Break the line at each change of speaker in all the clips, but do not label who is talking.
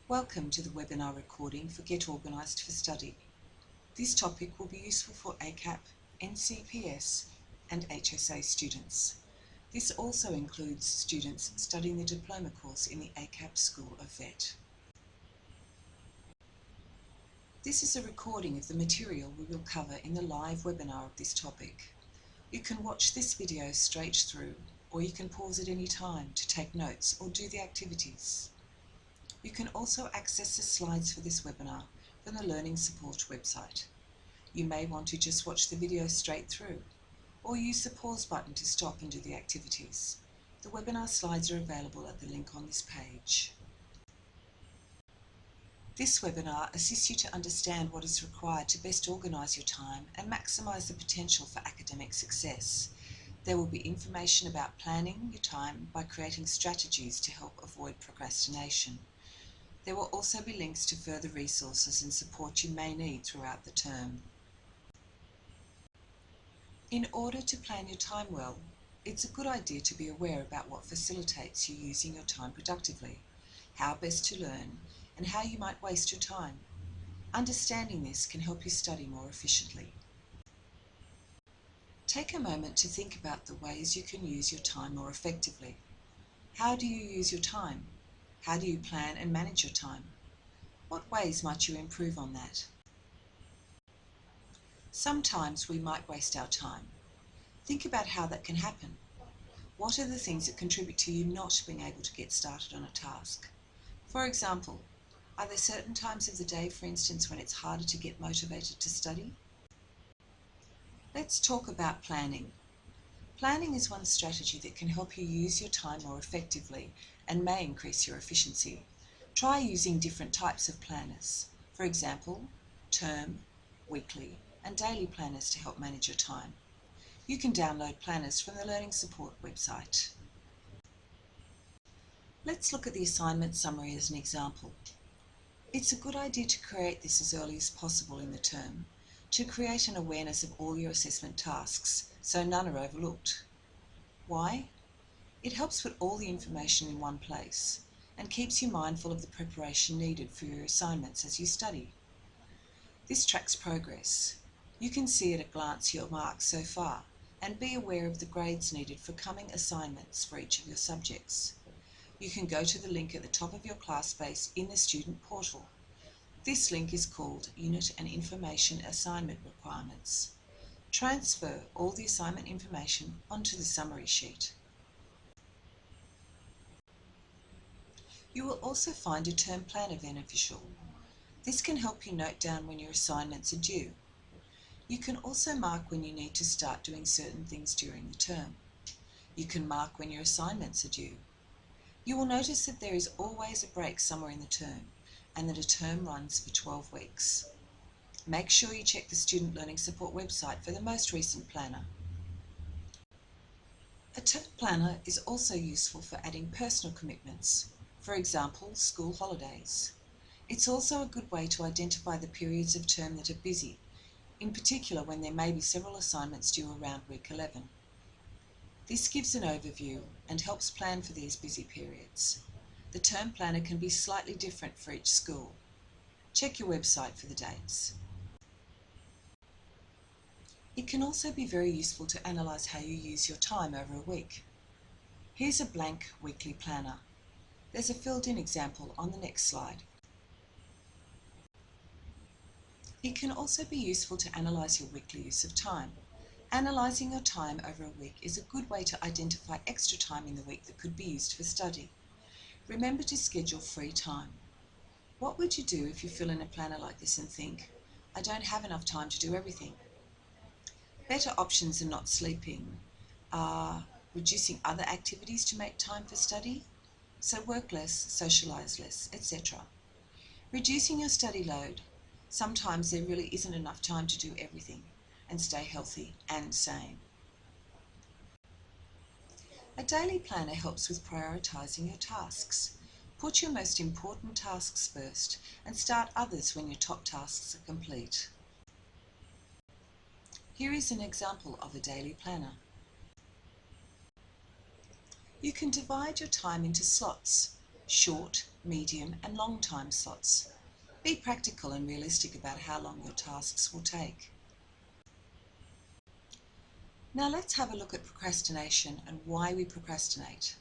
Welcome to the webinar recording for Get Organised for Study. This topic will be useful for ACAP, NCPS and HSA students. This also includes students studying the diploma course in the ACAP School of Vet. This is a recording of the material we will cover in the live webinar of this topic. You can watch this video straight through, or you can pause at any time to take notes or do the activities. You can also access the slides for this webinar from the Learning Support website. You may want to just watch the video straight through, or use the pause button to stop and do the activities. The webinar slides are available at the link on this page. This webinar assists you to understand what is required to best organise your time and maximise the potential for academic success. There will be information about planning your time by creating strategies to help avoid procrastination. There will also be links to further resources and support you may need throughout the term. In order to plan your time well, it's a good idea to be aware about what facilitates you using your time productively, how best to learn, and how you might waste your time. Understanding this can help you study more efficiently. Take a moment to think about the ways you can use your time more effectively. How do you use your time? How do you plan and manage your time? What ways might you improve on that? Sometimes we might waste our time. Think about how that can happen. What are the things that contribute to you not being able to get started on a task? For example, are there certain times of the day, for instance, when it's harder to get motivated to study? Let's talk about planning. Planning is one strategy that can help you use your time more effectively and may increase your efficiency. Try using different types of planners. For example, term, weekly, and daily planners to help manage your time. You can download planners from the Learning Support website. Let's look at the assignment summary as an example. It's a good idea to create this as early as possible in the term, to create an awareness of all your assessment tasks so none are overlooked. Why? It helps put all the information in one place and keeps you mindful of the preparation needed for your assignments as you study. This tracks progress. You can see at a glance your marks so far and be aware of the grades needed for coming assignments for each of your subjects. You can go to the link at the top of your class space in the student portal. This link is called Unit and Information Assignment Requirements. Transfer all the assignment information onto the summary sheet. You will also find a term planner beneficial. This can help you note down when your assignments are due. You can also mark when you need to start doing certain things during the term. You can mark when your assignments are due. You will notice that there is always a break somewhere in the term and that a term runs for 12 weeks. Make sure you check the Student Learning Support website for the most recent planner. A term planner is also useful for adding personal commitments, for example, school holidays. It's also a good way to identify the periods of term that are busy, in particular when there may be several assignments due around week 11. This gives an overview and helps plan for these busy periods. The term planner can be slightly different for each school. Check your website for the dates. It can also be very useful to analyse how you use your time over a week. Here's a blank weekly planner. There's a filled-in example on the next slide. It can also be useful to analyse your weekly use of time. Analysing your time over a week is a good way to identify extra time in the week that could be used for study. Remember to schedule free time. What would you do if you fill in a planner like this and think, I don't have enough time to do everything? Better options than not sleeping are reducing other activities to make time for study, so work less, socialise less, etc. Reducing your study load. Sometimes there really isn't enough time to do everything and stay healthy and sane. A daily planner helps with prioritising your tasks. Put your most important tasks first and start others when your top tasks are complete. Here is an example of a daily planner. You can divide your time into slots. short, medium and long time slots. Be practical and realistic about how long your tasks will take. Now let's have a look at procrastination and why we procrastinate.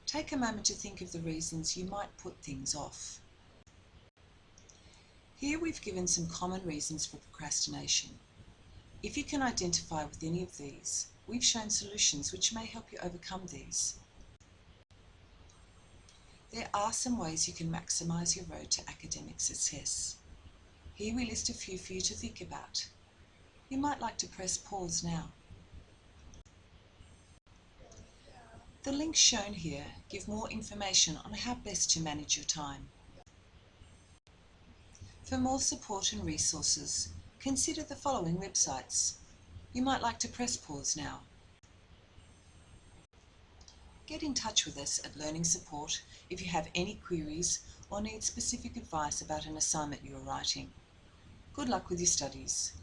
Take a moment to think of the reasons you might put things off. Here we've given some common reasons for procrastination. If you can identify with any of these, we've shown solutions which may help you overcome these. There are some ways you can maximise your road to academic success. Here we list a few for you to think about. You might like to press pause now. The links shown here give more information on how best to manage your time. For more support and resources, consider the following websites. You might like to press pause now. Get in touch with us at Learning Support if you have any queries or need specific advice about an assignment you are writing. Good luck with your studies.